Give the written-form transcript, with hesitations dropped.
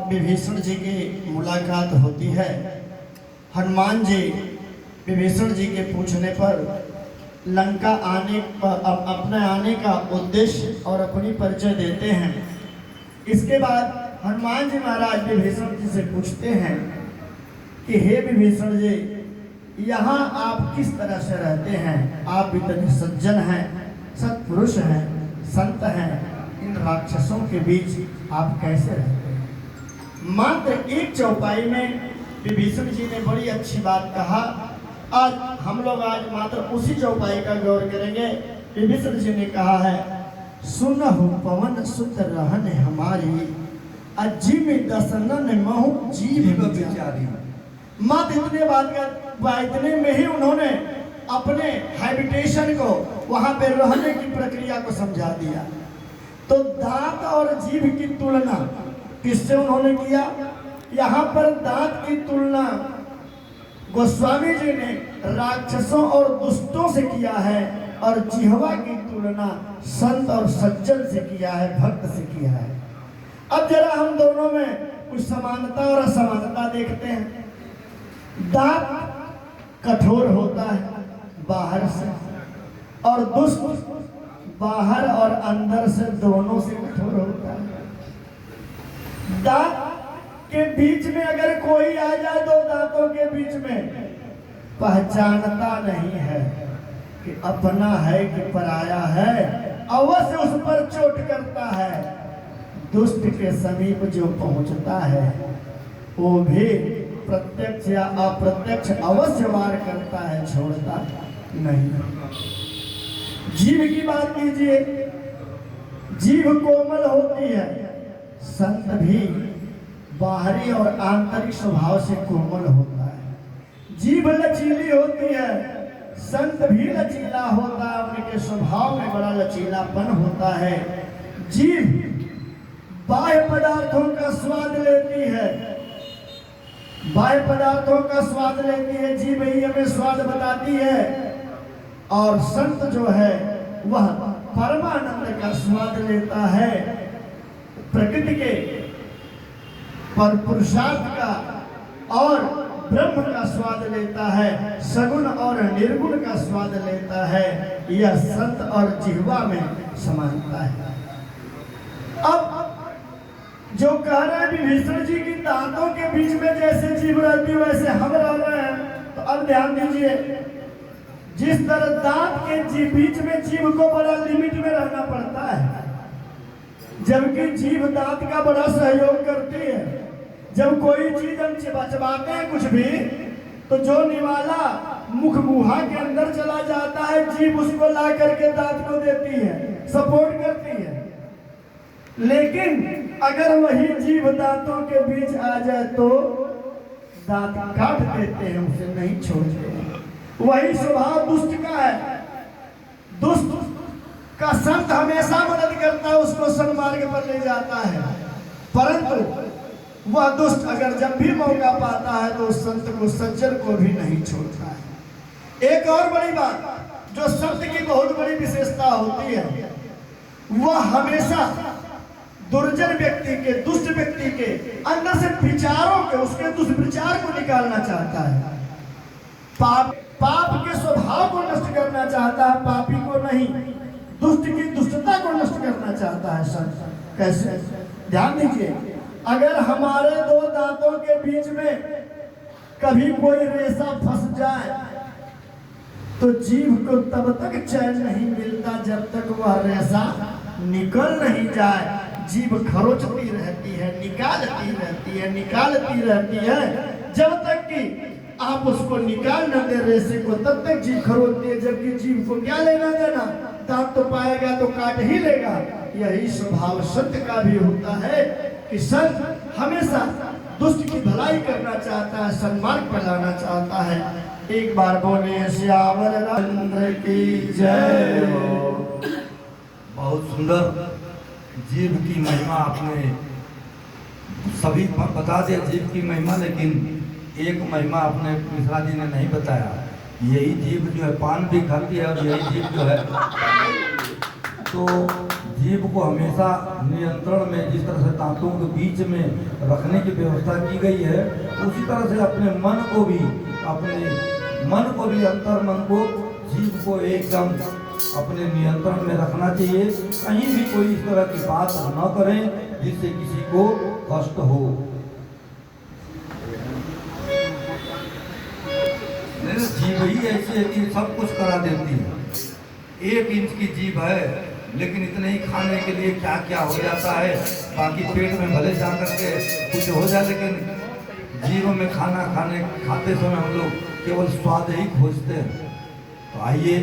विभीषण जी की मुलाकात होती है। हनुमान जी विभीषण जी के पूछने पर लंका आने अपने आने का उद्देश्य और अपनी परिचय देते हैं। इसके बाद हनुमान जी महाराज विभीषण जी से पूछते हैं कि हे विभीषण जी, यहाँ आप किस तरह से रहते हैं? आप इतने सज्जन हैं, सत्पुरुष हैं, संत हैं, इन राक्षसों के बीच आप कैसे रहते हैं? मात्र एक चौपाई में विभीषण जी ने बड़ी अच्छी बात कहा। आज हम लोग मात्र उसी चौपाई का गौर करेंगे। विभीषण जी ने कहा है, सुनहु पवन सुत रहन हमारी, अजीब दसनन महु जीव विचारी। मात्र इतने में ही उन्होंने अपने हैबिटेशन को, वहां पे रहने की प्रक्रिया को समझा दिया। तो दांत और जीभ की तुलना किससे उन्होंने किया? यहाँ पर दांत की तुलना गोस्वामी जी ने राक्षसों और दुष्टों से किया है, और जिह्वा की तुलना संत और सज्जन से किया है, भक्त से किया है। अब जरा हम दोनों में कुछ समानता और असमानता देखते हैं। दांत कठोर होता है बाहर से, और दुष्ट बाहर और अंदर से दोनों से कठोर होता है। दांत के बीच में अगर कोई आ जाए, दो दांतों के बीच में, पहचानता नहीं है कि अपना है कि पराया है, अवश्य उस पर चोट करता है। दुष्ट के समीप जो पहुंचता है वो भी प्रत्यक्ष या अप्रत्यक्ष अवश्य वार करता है, छोड़ता नहीं। जीव की बात कीजिए, जीव कोमल होती है, संत भी बाहरी और आंतरिक स्वभाव से कोमल होता है। जीभ लचीली होती है, संत भी लचीला होता है, उनके स्वभाव में बड़ा लचीलापन होता है। जीभ बाह्य पदार्थों का स्वाद लेती है, बाह्य पदार्थों का स्वाद लेती है, जीभ ही हमें स्वाद बताती है। और संत जो है वह परमानंद का स्वाद लेता है, प्रकृति के पर पुरुषार्थ का और ब्रह्म का स्वाद लेता है, सगुण और निर्गुण का स्वाद लेता है। यह संत और जिह्वा में समानता है। अब जो कह रहे हैं विभीषण जी की दांतों के बीच में जैसे जीभ रहती वैसे हम रह रहे हैं, तो अब ध्यान दीजिए, जिस तरह दांत के बीच में जीभ को बड़ा लिमिट में रहना पड़ता है, जबकि जीभ दांत का बड़ा सहयोग करती है। जब कोई चीज हम चबाते हैं कुछ भी, तो जो निवाला मुख गुहा के अंदर चला जाता है, जीभ उसको ला करके दांत को देती है, सपोर्ट करती है। लेकिन अगर वही जीभ दांतों के बीच आ जाए तो दांत काट देते हैं, उसे नहीं छोड़ते। वही स्वभाव दुष्ट का है। दुष्ट का संत हमेशा मदद करता है, उसको सन्मार्ग पर ले जाता है, परंतु वह दुष्ट अगर जब भी मौका पाता है तो उस संत को, सज्जन को भी नहीं छोड़ता है। एक और बड़ी बात जो संत की बहुत बड़ी विशेषता होती है, वह हमेशा दुर्जन व्यक्ति के, दुष्ट व्यक्ति के अंदर से विचारों के, उसके दुष्विचार को निकालना चाहता है। पाप के स्वभाव को नष्ट करना चाहता है, पापी को नहीं, दुष्ट की दुष्टता को नष्ट करना चाहता है संत। कैसे? ध्यान दीजिए, अगर हमारे दो दांतों के बीच में कभी कोई रेशा फंस जाए तो जीभ को तब तक चैन नहीं मिलता जब तक वह रेशा निकल नहीं जाए। जीभ खरोचती रहती है, निकालती रहती है, निकालती रहती है, जब तक कि आप उसको निकाल न दे रेशे को, तब तक जीभ खरोचती है। जबकि जीभ को क्या लेना देना, दांत तो पाएगा तो काट ही लेगा। यही स्वभाव संत का भी होता है कि संत हमेशा दुष्ट की भलाई करना चाहता है, सन्मार्ग पर लाना चाहता है। एक बार बोले श्यावर रामचंद्र की जय। बहुत सुंदर जीव की महिमा आपने सभी बता दिया, जीव की महिमा, लेकिन एक महिमा आपने मिश्रा जी ने नहीं बताया। यही जीव जो है पान भी खाती है और यही जीव जो है तो जीभ को हमेशा नियंत्रण में, जिस तरह से दांतों के बीच में रखने की व्यवस्था की गई है, उसी तरह से अपने मन को भी अंतर मन को, जीभ को एकदम अपने नियंत्रण में रखना चाहिए। कहीं भी कोई इस तरह की बात न करें जिससे किसी को कष्ट हो। जीभ ही ऐसी है कि सब कुछ करा देती है। 1 इंच की जीभ है, लेकिन इतने ही खाने के लिए क्या क्या हो जाता है। बाकी पेट में भले जा करके कुछ हो जाए, लेकिन जीभ में खाते समय हम लोग केवल स्वाद ही खोजते हैं। तो आइए